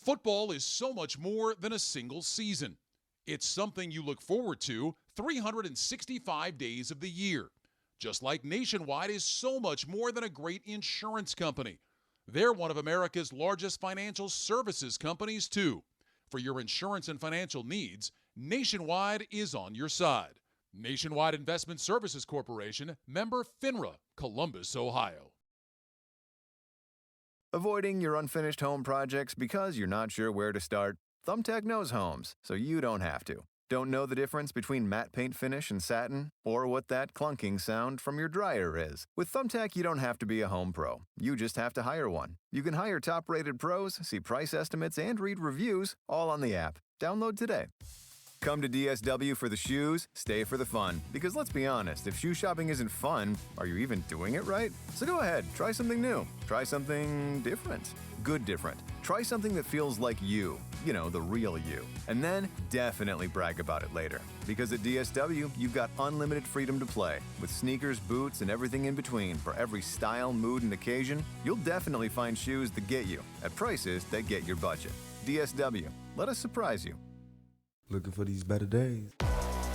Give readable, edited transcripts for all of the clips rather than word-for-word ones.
Football is so much more than a single season. It's something you look forward to 365 days of the year. Just like Nationwide is so much more than a great insurance company. They're one of America's largest financial services companies, too. For your insurance and financial needs, Nationwide is on your side. Nationwide Investment Services Corporation, member FINRA, Columbus, Ohio. Avoiding your unfinished home projects because you're not sure where to start? Thumbtack knows homes, so you don't have to. Don't know the difference between matte paint finish and satin? Or what that clunking sound from your dryer is? With Thumbtack, you don't have to be a home pro. You just have to hire one. You can hire top-rated pros, see price estimates, and read reviews, all on the app. Download today. Come to DSW for the shoes, stay for the fun. Because let's be honest, if shoe shopping isn't fun, are you even doing it right? So go ahead, try something new. Try something different. Good different. Try something that feels like you. You know, the real you. And then definitely brag about it later. Because at DSW, you've got unlimited freedom to play. With sneakers, boots, and everything in between for every style, mood, and occasion, you'll definitely find shoes that get you at prices that get your budget. DSW. Let us surprise you. Looking for these better days.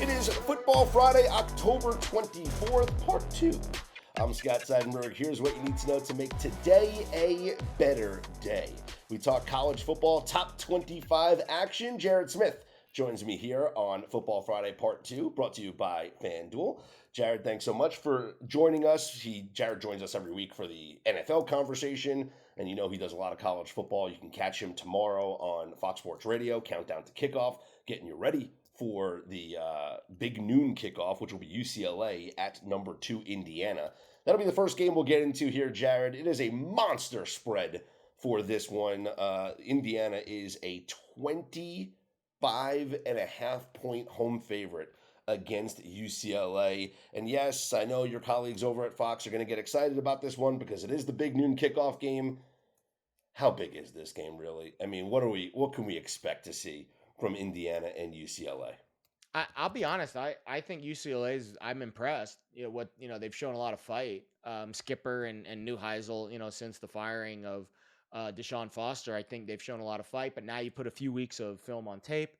It is Football Friday, October 24th, part 2. I'm Scott Seidenberg. Here's what you need to know to make today a better day. We talk college football, top 25 action. Jared Smith joins me here on Football Friday, part 2, brought to you by FanDuel. Jared, thanks so much for joining us. Jared joins us every week for the NFL conversation, and you know he does a lot of college football. You can catch him tomorrow on Fox Sports Radio, Countdown to Kickoff, getting you ready for the big noon kickoff, which will be UCLA at number 2 Indiana. That'll be the first game we'll get into here, Jared. It is a monster spread for this one. Indiana is a 25.5-point home favorite against UCLA. And yes, I know your colleagues over at Fox are going to get excited about this one because it is the big noon kickoff game. How big is this game, really? I mean, what can we expect to see from Indiana and UCLA? I'll be honest. I think I'm impressed. They've shown a lot of fight. Skipper and Neuheisel, since the firing of Deshaun Foster, I think they've shown a lot of fight. But now you put a few weeks of film on tape.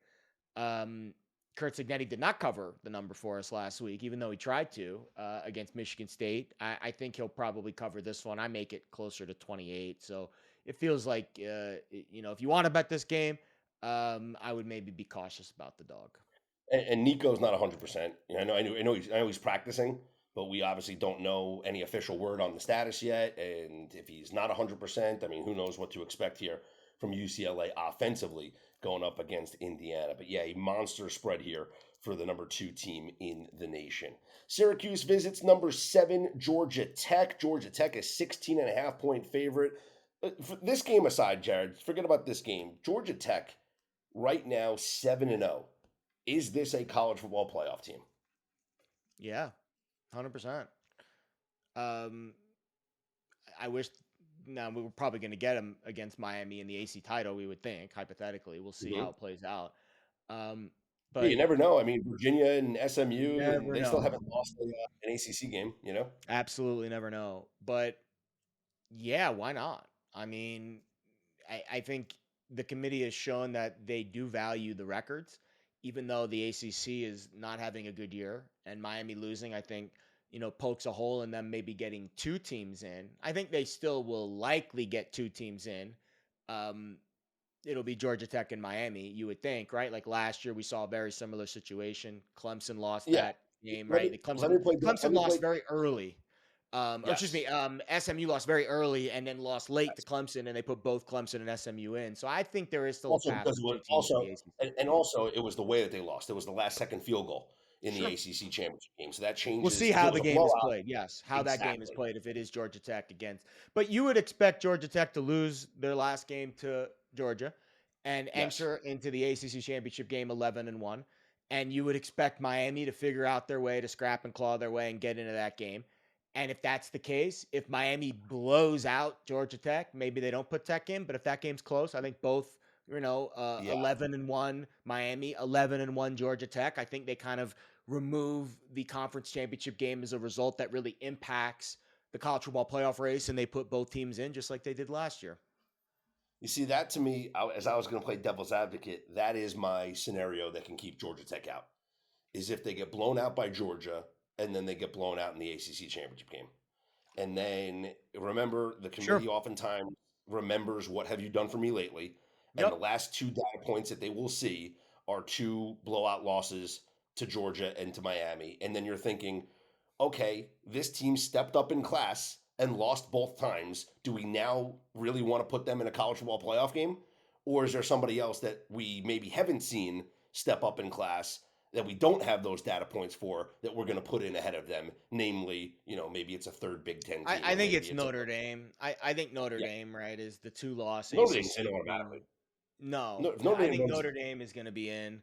Kurt Cignetti did not cover the number for us last week, even though he tried to against Michigan State. I think he'll probably cover this one. I make it closer to 28. So it feels like, if you want to bet this game, I would maybe be cautious about the dog. And Nico's not 100%. I know he's practicing, but we obviously don't know any official word on the status yet. And if he's not 100%, I mean, who knows what to expect here from UCLA offensively going up against Indiana. But yeah, a monster spread here for the number 2 team in the nation. Syracuse visits number 7 Georgia Tech. Georgia Tech is 16.5-point favorite. For this game aside, Jared, forget about this game. Georgia Tech right now 7-0. Is this a college football playoff team? Yeah, 100%. I wish. Now we were probably going to get them against Miami in the AC title. We would think, hypothetically, we'll see how it plays out. But you never know. I mean, Virginia and SMU, they still haven't lost an ACC game. Absolutely never know. But yeah, why not? I mean, I think the committee has shown that they do value the records. Even though the ACC is not having a good year and Miami losing, I think, pokes a hole in them maybe getting 2 teams in. I think they still will likely get 2 teams in. It'll be Georgia Tech and Miami, you would think, right? Like last year, we saw a very similar situation. Clemson lost that game, right? Clemson lost very early. SMU lost very early and then lost late to Clemson, and they put both Clemson and SMU in. So I think there is still a path. Also, it was the way that they lost. It was the last second field goal in the ACC championship game. So that changes. We'll see how the game is played. Yes, that game is played if it is Georgia Tech against. But you would expect Georgia Tech to lose their last game to Georgia and enter into the ACC championship game 11-1. And you would expect Miami to figure out their way, to scrap and claw their way and get into that game. And if that's the case, if Miami blows out Georgia Tech, maybe they don't put Tech in. But if that game's close, I think both, 11-1 Miami, 11-1 Georgia Tech. I think they kind of remove the conference championship game as a result that really impacts the college football playoff race, and they put both teams in just like they did last year. You see, that to me, as I was going to play devil's advocate, that is my scenario that can keep Georgia Tech out. Is if they get blown out by Georgia and then they get blown out in the ACC championship game. And then remember, the committee oftentimes remembers what have you done for me lately. And the last 2 data points that they will see are 2 blowout losses to Georgia and to Miami. And then you're thinking, okay, this team stepped up in class and lost both times. Do we now really want to put them in a college football playoff game? Or is there somebody else that we maybe haven't seen step up in class that we don't have those data points for that we're going to put in ahead of them? Namely, maybe it's a third Big Ten team. I think it's Notre Dame. I think Notre Dame, right, is the 2-loss. Notre Dame's in automatically. No, I think Notre Dame is going to be in.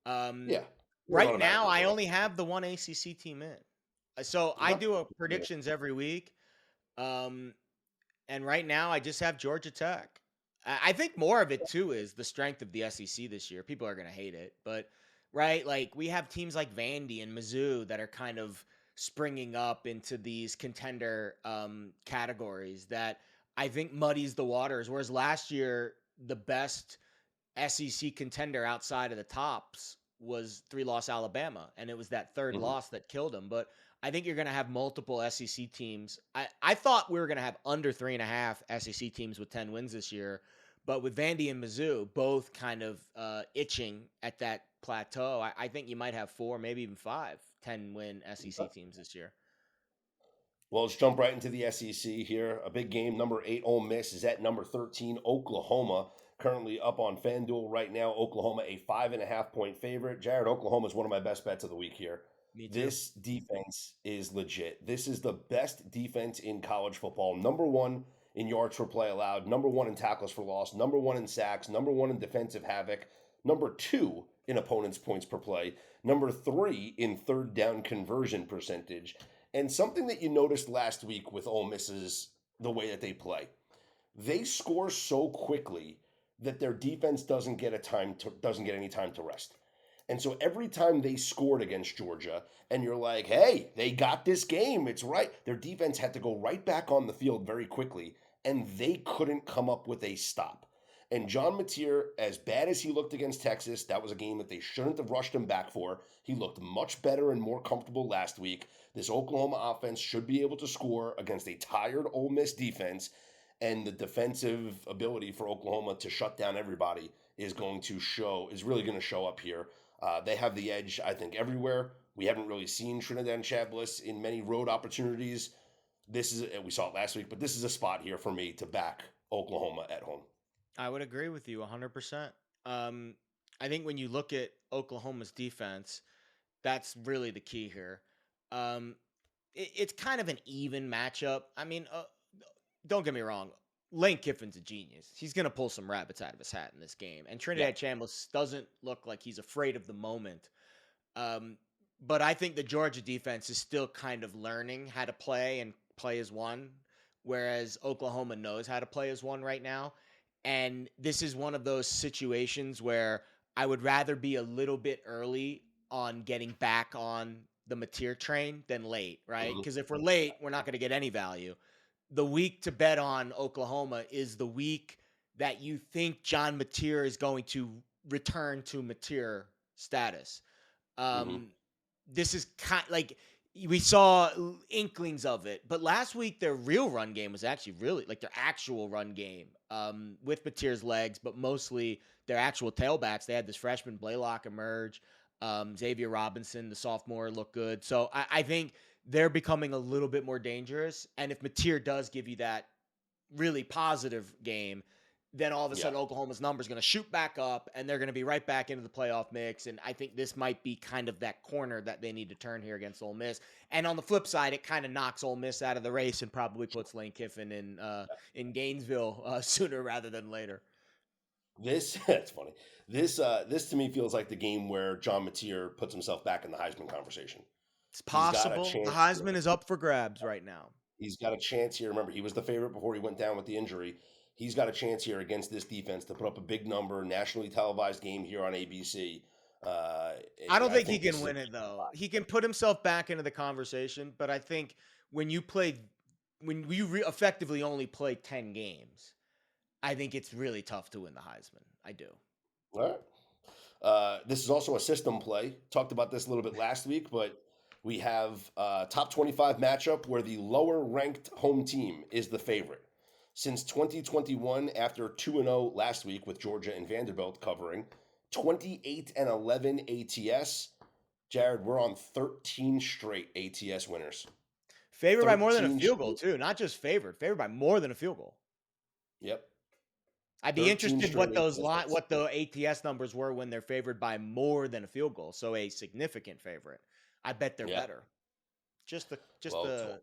Yeah. Right now, I only have the one ACC team in. So I do predictions every week. And right now, I just have Georgia Tech. I think more of it, too, is the strength of the SEC this year. People are going to hate it. But, right, like we have teams like Vandy and Mizzou that are kind of springing up into these contender categories that I think muddies the waters. Whereas last year, the best SEC contender outside of the tops was 3-loss Alabama, and it was that third loss that killed them. But I think you're going to have multiple SEC teams. I thought we were going to have under 3.5 SEC teams with 10 wins this year, but with Vandy and Mizzou both kind of itching at that plateau, I think you might have 4, maybe even 5 10-win SEC teams this year. Well, let's jump right into the SEC here. A big game. Number 8, Ole Miss is at number 13, Oklahoma. Currently up on FanDuel right now. Oklahoma, a 5.5-point favorite. Jared, Oklahoma is one of my best bets of the week here. This defense is legit. This is the best defense in college football. Number 1 in yards per play allowed. Number 1 in tackles for loss. Number 1 in sacks. Number 1 in defensive havoc. Number 2 in opponents' points per play. Number 3 in third down conversion percentage. And something that you noticed last week with Ole Miss is the way that they play. They score so quickly that their defense doesn't get any time to rest. And so every time they scored against Georgia, and you're like, hey, they got this game, it's right. Their defense had to go right back on the field very quickly, and they couldn't come up with a stop. And John Mateer, as bad as he looked against Texas, that was a game that they shouldn't have rushed him back for. He looked much better and more comfortable last week. This Oklahoma offense should be able to score against a tired Ole Miss defense, and the defensive ability for Oklahoma to shut down everybody is really going to show up here. They have the edge, I think, everywhere. We haven't really seen Trinidad and Chad Bliss in many road opportunities. We saw it last week, but this is a spot here for me to back Oklahoma at home. I would agree with you 100%. I think when you look at Oklahoma's defense, that's really the key here. It's kind of an even matchup. I mean, don't get me wrong. Lane Kiffin's a genius. He's going to pull some rabbits out of his hat in this game. And Trinidad Chambliss doesn't look like he's afraid of the moment. But I think the Georgia defense is still kind of learning how to play and play as one, whereas Oklahoma knows how to play as one right now. And this is one of those situations where I would rather be a little bit early on getting back on the Mateer train than late, right? Because if we're late, we're not going to get any value. The week to bet on Oklahoma is the week that you think John Mateer is going to return to Mateer status. This is kind like we saw inklings of it, but last week their real run game was actually really like their actual run game with Mateer's legs, but mostly their actual tailbacks. They had this freshman Blaylock emerge. Xavier Robinson, the sophomore, looked good. So I think they're becoming a little bit more dangerous. And if Mateer does give you that really positive game, then all of a sudden Oklahoma's number is going to shoot back up and they're going to be right back into the playoff mix. And I think this might be kind of that corner that they need to turn here against Ole Miss. And on the flip side, it kind of knocks Ole Miss out of the race and probably puts Lane Kiffin in Gainesville sooner rather than later. That's funny. This to me feels like the game where John Mateer puts himself back in the Heisman conversation. It's possible. The Heisman is up for grabs right now. He's got a chance here. Remember, he was the favorite before he went down with the injury. He's got a chance here against this defense to put up a big number, nationally televised game here on ABC. I don't think he can win it, though. He can put himself back into the conversation, but I think when you effectively only play 10 games, I think it's really tough to win the Heisman. I do. All right. This is also a system play. Talked about this a little bit last week, but we have a top 25 matchup where the lower ranked home team is the favorite. Since 2021, after 2-0 last week with Georgia and Vanderbilt covering, 28-11 ATS. Jared, we're on 13 straight ATS winners. Favored by more than a 13 field goal, straight. too. Not just favored. Favored by more than a field goal. Yep. I'd be 13 interested what straight those ATS. what the ATS numbers were when they're favored by more than a field goal. So a significant favorite. I bet they're Yeah. better.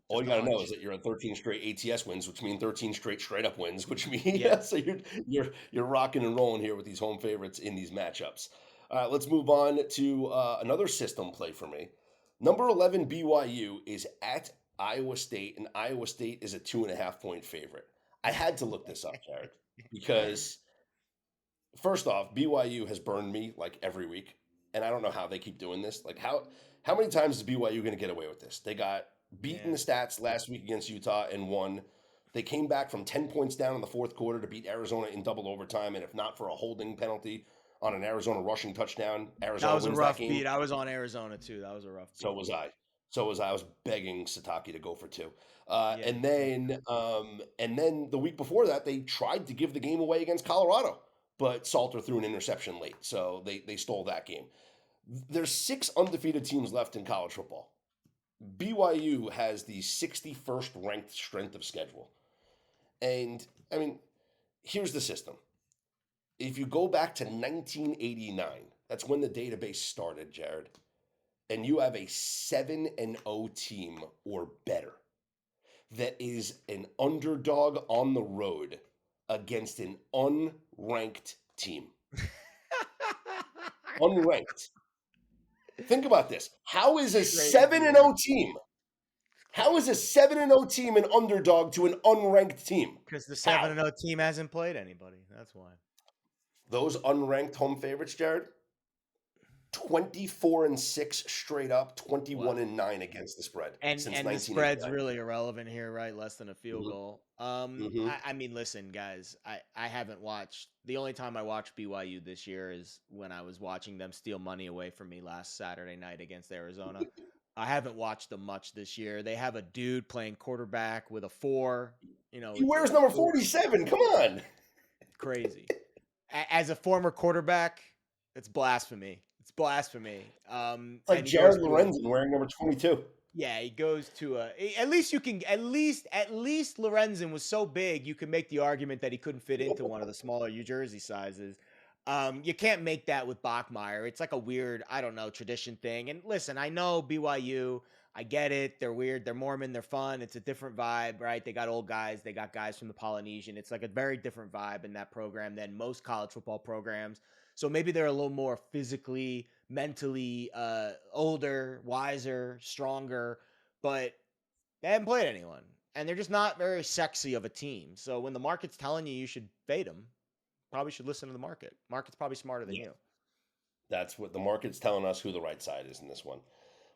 All you gotta know is that you're at 13 straight ATS wins, which mean 13 straight up wins, which means Yeah. so you're rocking and rolling here with these home favorites in these matchups. Let's move on to another system play for me. Number 11 BYU is at Iowa State, and Iowa State is a 2.5-point favorite. I had to look this up, Jared, because first off, BYU has burned me like every week, and I don't know how they keep doing this. Like how many times is BYU going to get away with this? They got beat in the stats last week against Utah and won. They came back from 10 points down in the fourth quarter to beat Arizona in double overtime, and if not for a holding penalty on an Arizona rushing touchdown, Arizona That was a wins rough that game. beat. I was on Arizona, too. That was a rough beat. So was I. I was begging Sataki to go for two. Yeah. And then the week before that, they tried to give the game away against Colorado, but Salter threw an interception late, so they stole that game. There's 6 undefeated teams left in college football. BYU has the 61st ranked strength of schedule. And, I mean, here's the system. If you go back to 1989, that's when the database started, Jared, and you have a 7-0 team or better that is an underdog on the road against an unranked team. Unranked. Think about this. How is a 7-0 team? How is a 7-0 team an underdog to an unranked team? Because the 7-0 team hasn't played anybody. That's why. Those unranked home favorites, Jared, 24-6 straight up, 21-9 against the spread. And since the 1989. spread's really irrelevant here, right? Less than a field Mhm. goal. Mhm. I mean, listen, guys, I haven't watched. The only time I watched BYU this year is when I was watching them steal money away from me last Saturday night against Arizona. I haven't watched them much this year. They have a dude playing quarterback with a 4. You know, He wears number 47. Come on. crazy. As a former quarterback, it's blasphemy. It's blasphemy. It's like and he Jared goes to Lorenzen wearing number 22. Yeah, he goes to at least Lorenzen was so big you could make the argument that he couldn't fit into one of the smaller New Jersey sizes. You can't make that with Bachmeier. It's like a weird, I don't know, tradition thing. And listen, I know BYU, I get it. They're weird. They're Mormon. They're fun. It's a different vibe, right? They got old guys. They got guys from the Polynesian. It's like a very different vibe in that program than most college football programs. So maybe they're a little more physically, mentally older, wiser, stronger, but they haven't played anyone. And they're just not very sexy of a team. So when the market's telling you should fade them, probably should listen to the market. Market's probably smarter than you. That's what the market's telling us who the right side is in this one.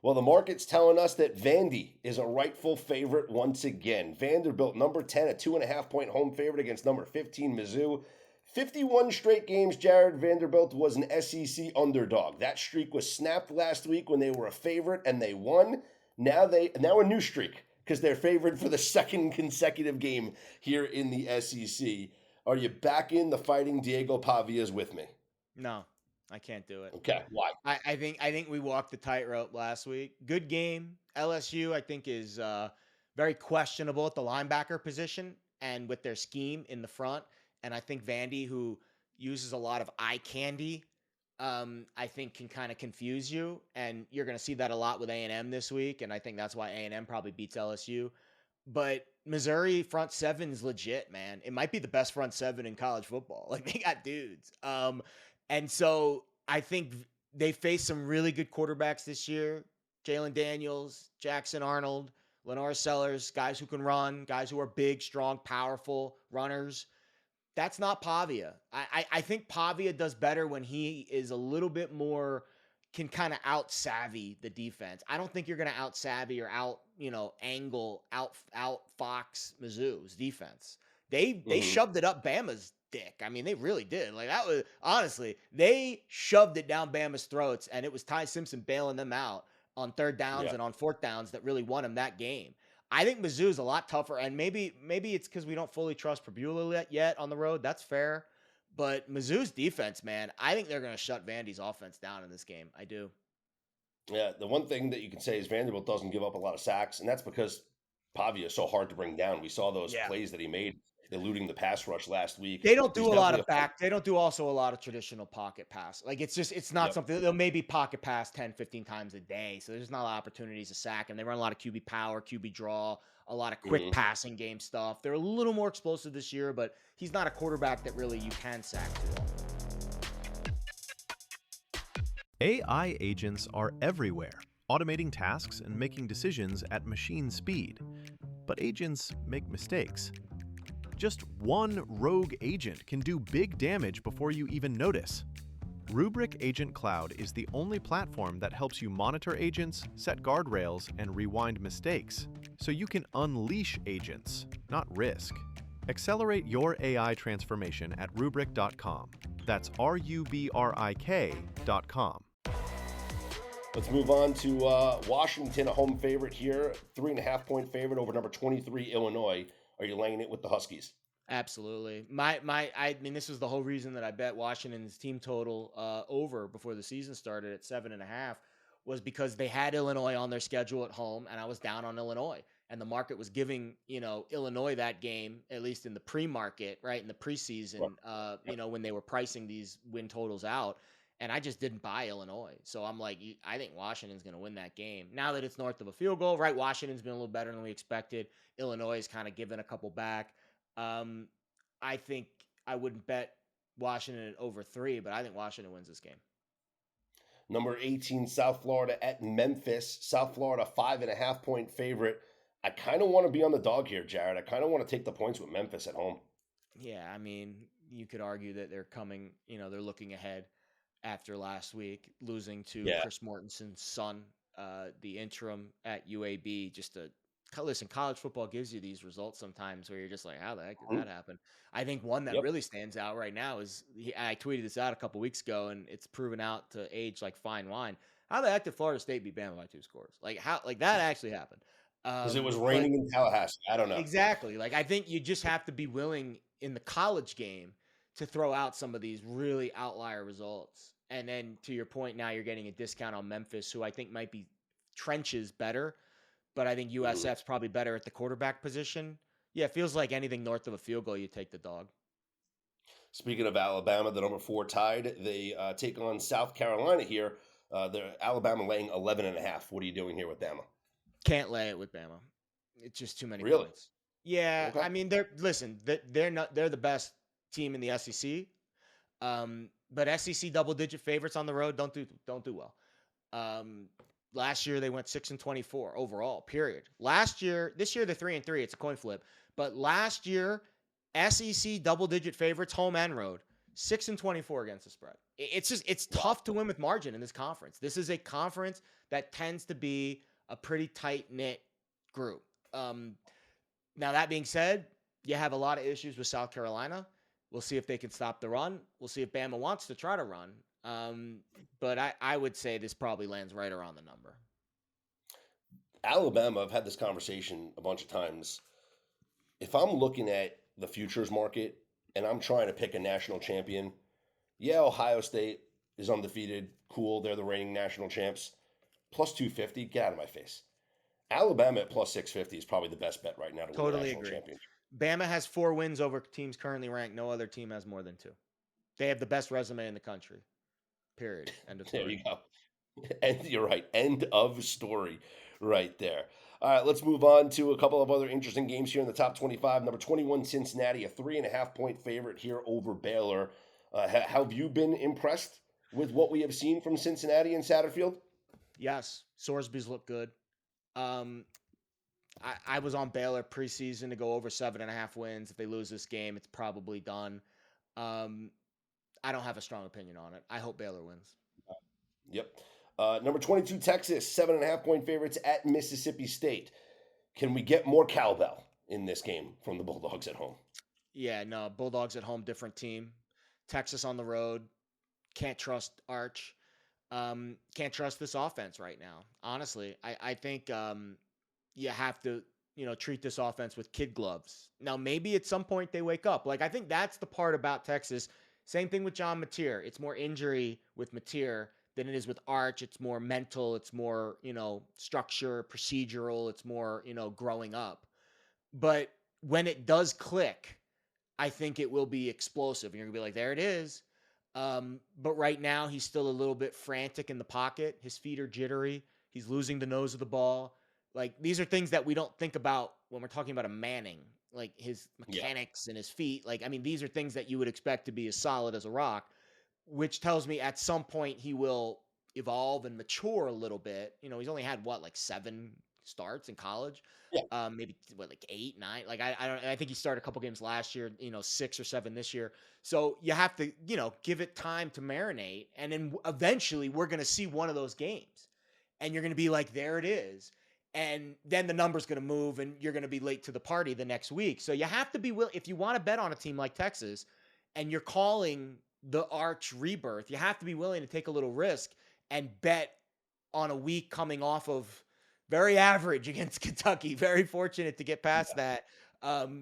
Well, the market's telling us that Vandy is a rightful favorite once again. Vanderbilt, number 10, a 2.5-point home favorite against number 15, Mizzou. 51 straight games, Jared. Vanderbilt was an SEC underdog. That streak was snapped last week when they were a favorite and they won. Now a new streak because they're favored for the second consecutive game here in the SEC. Are you back in the Fighting Diego Pavias with me? No, I can't do it. Okay, why? I think we walked the tightrope last week. Good game. LSU, I think, is very questionable at the linebacker position and with their scheme in the front. And I think Vandy, who uses a lot of eye candy, I think can kind of confuse you. And you're going to see that a lot with A&M this week. And I think that's why A&M probably beats LSU. But Missouri front seven's legit, man. It might be the best front seven in college football. Like, they got dudes. And so I think they faced some really good quarterbacks this year. Jalen Daniels, Jackson Arnold, Lenore Sellers, guys who can run, guys who are big, strong, powerful runners. That's not Pavia. I think Pavia does better when he is a little bit more, can kind of out-savvy the defense. I don't think you're going to out-savvy or out-fox Mizzou's defense. They shoved it up Bama's dick. I mean, they really did. Like, that was, honestly, they shoved it down Bama's throats, and it was Ty Simpson bailing them out on third downs and on fourth downs that really won him that game. I think Mizzou's a lot tougher, and maybe it's because we don't fully trust Pabula yet on the road. That's fair. But Mizzou's defense, man, I think they're going to shut Vandy's offense down in this game. I do. Yeah, the one thing that you can say is Vanderbilt doesn't give up a lot of sacks, and that's because Pavia is so hard to bring down. We saw those plays that he made eluding the pass rush last week. They don't do a lot of back. They don't do also a lot of traditional pocket pass. Like, it's not something. They'll maybe pocket pass 10, 15 times a day. So there's not a lot of opportunities to sack. And they run a lot of QB power, QB draw, a lot of quick passing game stuff. They're a little more explosive this year, but he's not a quarterback that really you can sack too often. AI agents are everywhere, automating tasks and making decisions at machine speed. But agents make mistakes. Just one rogue agent can do big damage before you even notice. Rubrik Agent Cloud is the only platform that helps you monitor agents, set guardrails, and rewind mistakes, so you can unleash agents, not risk. Accelerate your AI transformation at Rubrik.com. That's RUBRIK.com. Let's move on to Washington, a home favorite here, 3.5-point favorite over number 23 Illinois. Are you laying it with the Huskies? Absolutely. I mean, this was the whole reason that I bet Washington's team total over before the season started at 7.5 was because they had Illinois on their schedule at home, and I was down on Illinois. And the market was giving, Illinois that game, at least in the pre-market, right, in the preseason, when they were pricing these win totals out. And I just didn't buy Illinois. So I'm like, I think Washington's going to win that game. Now that it's north of a field goal, right? Washington's been a little better than we expected. Illinois is kind of given a couple back. I think I wouldn't bet Washington at over 3, but I think Washington wins this game. Number 18, South Florida at Memphis. South Florida, 5.5-point favorite. I kind of want to be on the dog here, Jared. I kind of want to take the points with Memphis at home. Yeah, I mean, you could argue that they're coming, they're looking ahead after last week, losing to Chris Mortensen's son, the interim at UAB. Listen, college football gives you these results sometimes where you're just like, how the heck did that happen? I think one that really stands out right now is, I tweeted this out a couple weeks ago, and it's proven out to age like fine wine. How the heck did Florida State beat Bama by 2 scores? Like, that actually happened. Because it was raining in Tallahassee. I don't know. Exactly. Like, I think you just have to be willing in the college game to throw out some of these really outlier results. And then to your point, now you're getting a discount on Memphis, who I think might be trenches better, but I think USF's probably better at the quarterback position. Yeah, it feels like anything north of a field goal, you take the dog. Speaking of Alabama, the number 4 Tide, they take on South Carolina here. They're Alabama laying 11.5. What are you doing here with Bama? Can't lay it with Bama. It's just too many points. Yeah, okay. I mean, they're the best team in the SEC. But SEC double-digit favorites on the road don't do well. Last year they went 6-24 overall. Period. This year they're 3-3. It's a coin flip. But last year, SEC double-digit favorites, home and road, 6-24 against the spread. It's tough to win with margin in this conference. This is a conference that tends to be a pretty tight-knit group. Now that being said, you have a lot of issues with South Carolina. We'll see if they can stop the run. We'll see if Bama wants to try to run. But I would say this probably lands right around the number. Alabama, I've had this conversation a bunch of times. If I'm looking at the futures market and I'm trying to pick a national champion, Ohio State is undefeated. Cool, they're the reigning national champs. Plus 250, get out of my face. Alabama at plus 650 is probably the best bet right now to win the national championship. Bama has 4 wins over teams currently ranked. No other team has more than 2. They have the best resume in the country. Period. End of story. There you go. And you're right. End of story right there. All right, let's move on to a couple of other interesting games here in the top 25. Number 21, Cincinnati, a 3.5-point favorite here over Baylor. Have you been impressed with what we have seen from Cincinnati and Satterfield? Yes. Sorsby's look good. I was on Baylor preseason to go over 7.5 wins. If they lose this game, it's probably done. I don't have a strong opinion on it. I hope Baylor wins. Yep. Number 22, Texas, 7.5-point favorites at Mississippi State. Can we get more cowbell in this game from the Bulldogs at home? Yeah, no, Bulldogs at home, different team. Texas on the road. Can't trust Arch. Can't trust this offense right now. Honestly, I think you have to, treat this offense with kid gloves. Now, maybe at some point they wake up. Like, I think that's the part about Texas. Same thing with John Mateer. It's more injury with Mateer than it is with Arch. It's more mental. It's more, structure, procedural. It's more, growing up. But when it does click, I think it will be explosive. And you're going to be like, there it is. But right now, he's still a little bit frantic in the pocket. His feet are jittery. He's losing the nose of the ball. Like, these are things that we don't think about when we're talking about a Manning, like his mechanics and his feet. Like, I mean, these are things that you would expect to be as solid as a rock, which tells me at some point he will evolve and mature a little bit. He's only had like 7 starts in college. Yeah. Maybe like 8, 9. Like, I think he started a couple games last year, 6 or 7 this year. So you have to, give it time to marinate. And then eventually we're going to see one of those games and you're going to be like, there it is. And then the number's going to move and you're going to be late to the party the next week. So you have to be willing, if you want to bet on a team like Texas and you're calling the Arch rebirth, you have to be willing to take a little risk and bet on a week coming off of very average against Kentucky. Very fortunate to get past that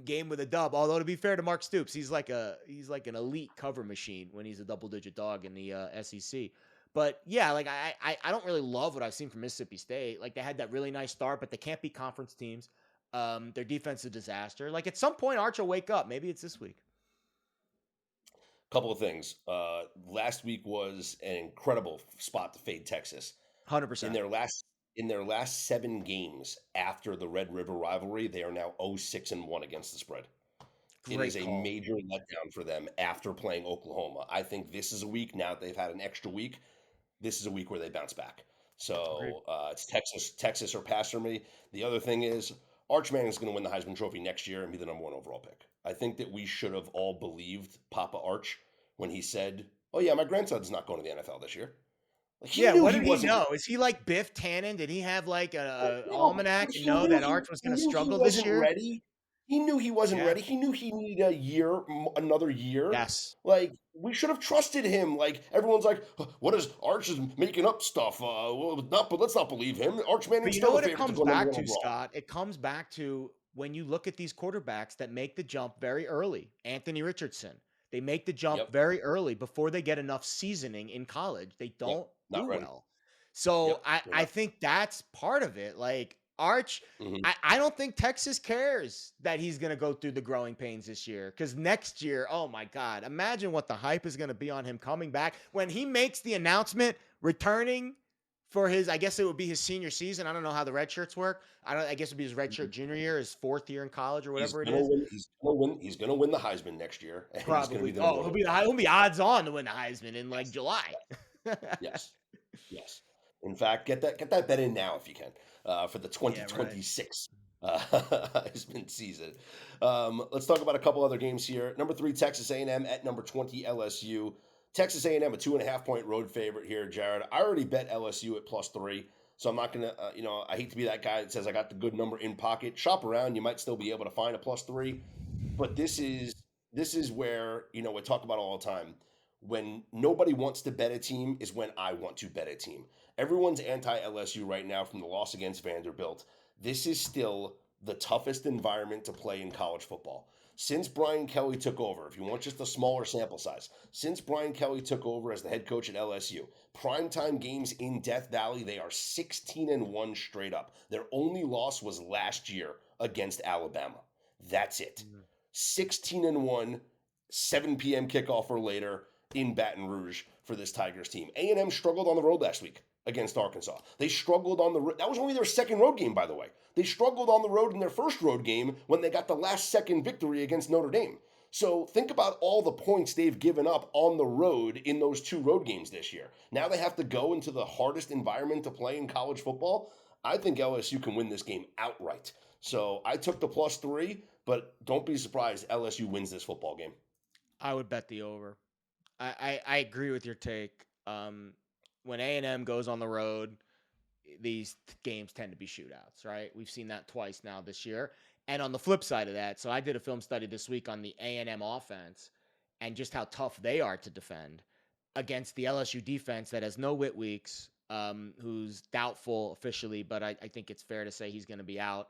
game with a dub. Although, to be fair to Mark Stoops, he's like an elite cover machine when he's a double-digit dog in the SEC. But yeah, like I don't really love what I've seen from Mississippi State. Like, they had that really nice start, but they can't beat conference teams. Their defense is a disaster. Like, at some point, Arch will wake up. Maybe it's this week. Couple of things. Last week was an incredible spot to fade Texas. 100%. In their last 7 games after the Red River rivalry, they are now 0-6-1 against the spread. It is a major letdown for them after playing Oklahoma. I think this is a week, now that they've had an extra week, this is a week where they bounce back. So it's Texas or pass for me. The other thing is, Arch Manning is going to win the Heisman Trophy next year and be the number 1 overall pick. I think that we should have all believed Papa Arch when he said, oh yeah, my grandson's not going to the NFL this year. Like, what did he know? Is he like Biff Tannen? Did he have like an almanac to know that Arch was going to struggle this year? He knew he wasn't ready. He knew he needed another year. Yes. Like, we should have trusted him. Like, everyone's like, what is Arch is making up stuff? But let's not believe him. Arch Manning's still the favorite. But you know what it comes back to, Scott? It comes back to when you look at these quarterbacks that make the jump very early. Anthony Richardson. They make the jump very early before they get enough seasoning in college. They don't do well. So I think that's part of it. Like, Arch, I don't think Texas cares that he's going to go through the growing pains this year. Because next year, oh my God, imagine what the hype is going to be on him coming back. When he makes the announcement, returning for his, I guess it would be his senior season. I don't know how the red shirts work. I guess it would be his red shirt junior year, his 4th year in college or whatever it is. He's going to win the Heisman next year. Probably. He'll be odds on to win the Heisman in like July. Yes. In fact, get that bet in now if you can for the 2026 Heisman season. Let's talk about a couple other games here. Number 3, Texas A&M at number 20, LSU. Texas A&M, a 2.5-point road favorite here, Jared. I already bet LSU at +3, so I'm not going to, I hate to be that guy that says I got the good number in pocket. Shop around. You might still be able to find a +3, but this is where, we talk about all the time. When nobody wants to bet a team is when I want to bet a team. Everyone's anti-LSU right now from the loss against Vanderbilt. This is still the toughest environment to play in college football. Since Brian Kelly took over, if you want just a smaller sample size, since Brian Kelly took over as the head coach at LSU, primetime games in Death Valley, they are 16-1 straight up. Their only loss was last year against Alabama. That's it. 16-1, 7 p.m. kickoff or later in Baton Rouge for this Tigers team. A&M struggled on the road last week against Arkansas. They struggled on the road. That was only their second road game, by the way. They struggled on the road in their first road game when they got the last-second victory against Notre Dame. So think about all the points they've given up on the road in those 2 road games this year. Now they have to go into the hardest environment to play in college football. I think LSU can win this game outright. So I took the +3, but don't be surprised LSU wins this football game. I would bet the over. I agree with your take. When A&M goes on the road, these games tend to be shootouts, right? We've seen that twice now this year. And on the flip side of that, so I did a film study this week on the A&M offense and just how tough they are to defend against the LSU defense that has no Whit Weeks, who's doubtful officially, but I think it's fair to say he's going to be out.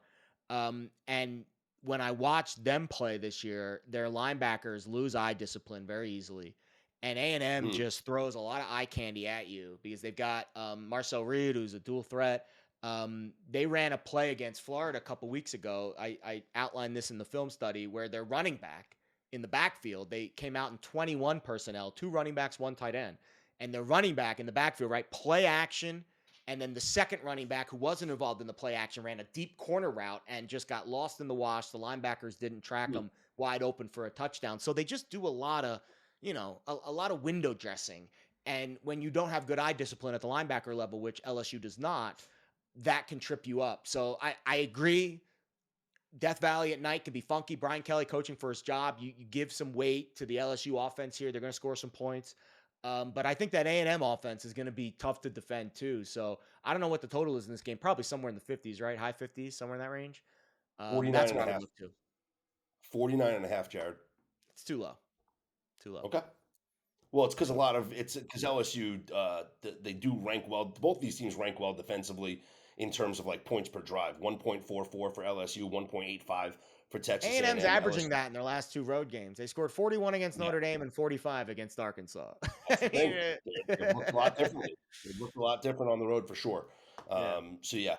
And when I watched them play this year, their linebackers lose eye discipline very easily. And A&M just throws a lot of eye candy at you because they've got Marcel Reed, who's a dual threat. They ran a play against Florida a couple weeks ago. I outlined this in the film study where their running back in the backfield, they came out in 21 personnel, 2 running backs, 1 tight end. And the running back in the backfield, right, play action. And then the second running back who wasn't involved in the play action ran a deep corner route and just got lost in the wash. The linebackers didn't track him wide open for a touchdown. So they just do a lot of, a lot of window dressing. And when you don't have good eye discipline at the linebacker level, which LSU does not, that can trip you up. So I agree. Death Valley at night can be funky. Brian Kelly coaching for his job. You give some weight to the LSU offense here. They're going to score some points. But I think that A&M offense is going to be tough to defend too. So I don't know what the total is in this game. Probably somewhere in the 50s, right? High 50s, somewhere in that range. 49 that's and what a I half. look to. 49.5, Jared. It's too low. Too low. Okay. Well, it's because LSU, they do rank well. Both these teams rank well defensively in terms of like points per drive. 1.44 for LSU, 1.85 for Texas A&M. A&M's averaging that in their last 2 road games. They scored 41 against Notre Dame and 45 against Arkansas. They looked a lot differently. They looked a lot different on the road for sure. So yeah,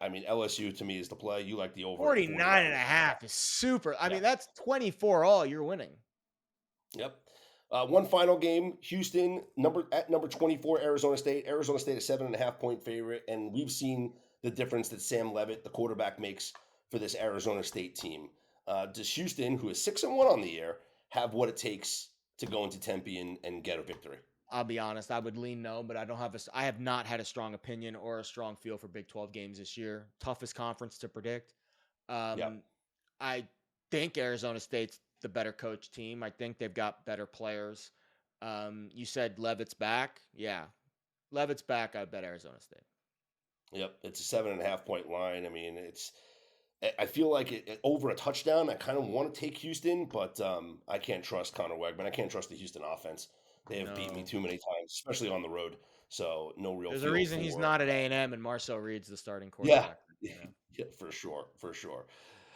I mean LSU to me is the play. You like the over. 49.5 is super. I mean, that's 24 all. You're winning. Yep. One final game, Houston, number 24, Arizona State. Arizona State a 7.5-point favorite, and we've seen the difference that Sam Leavitt, the quarterback, makes for this Arizona State team. Does Houston, who is 6-1 on the year, have what it takes to go into Tempe and get a victory? I'll be honest, I would lean no, but I have not had a strong opinion or a strong feel for Big 12 games this year. Toughest conference to predict. I think Arizona State's the better coach team. I think they've got better players. You said Leavitt's back. Yeah. Leavitt's back. I bet Arizona State. Yep. It's a 7.5-point line. I mean, I feel like it over a touchdown. I kind of want to take Houston, but I can't trust Connor Wegman. I can't trust the Houston offense. They have beat me too many times, especially on the road. So no real. There's a reason he's not at A&M and Marcel Reed's the starting quarterback. Yeah, for sure.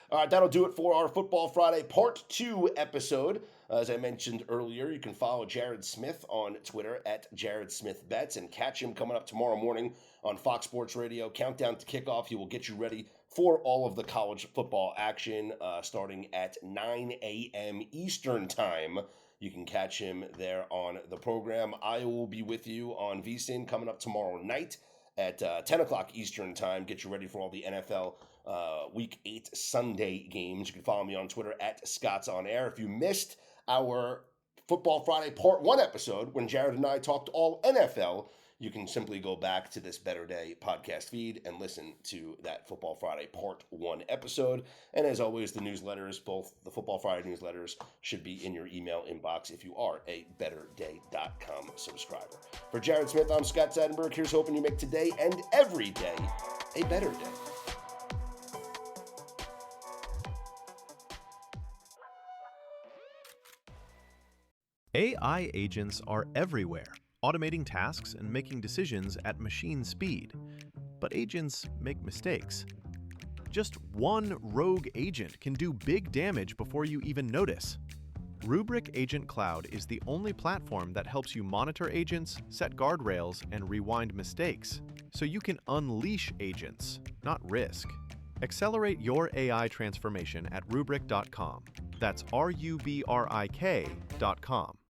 All right, that'll do it for our Football Friday Part 2 episode. As I mentioned earlier, you can follow Jared Smith on Twitter at JaredSmithBets and catch him coming up tomorrow morning on Fox Sports Radio. Countdown to kickoff. He will get you ready for all of the college football action starting at 9 a.m. Eastern Time. You can catch him there on the program. I will be with you on VSiN coming up tomorrow night at 10 o'clock Eastern Time. Get you ready for all the NFL Week 8 Sunday games. You can follow me on Twitter at ScottsOnAir. If you missed our Football Friday Part 1 episode when Jared and I talked all NFL, you can simply go back to this Better Day podcast feed and listen to that Football Friday Part 1 episode. And as always, the newsletters, both the Football Friday newsletters, should be in your email inbox if you are a BetterDay.com subscriber. For Jared Smith, I'm Scott Seidenberg. Here's hoping you make today and every day a better day. AI agents are everywhere, automating tasks and making decisions at machine speed. But agents make mistakes. Just one rogue agent can do big damage before you even notice. Rubrik Agent Cloud is the only platform that helps you monitor agents, set guardrails, and rewind mistakes, so you can unleash agents, not risk. Accelerate your AI transformation at Rubrik.com. That's RUBRIK.com.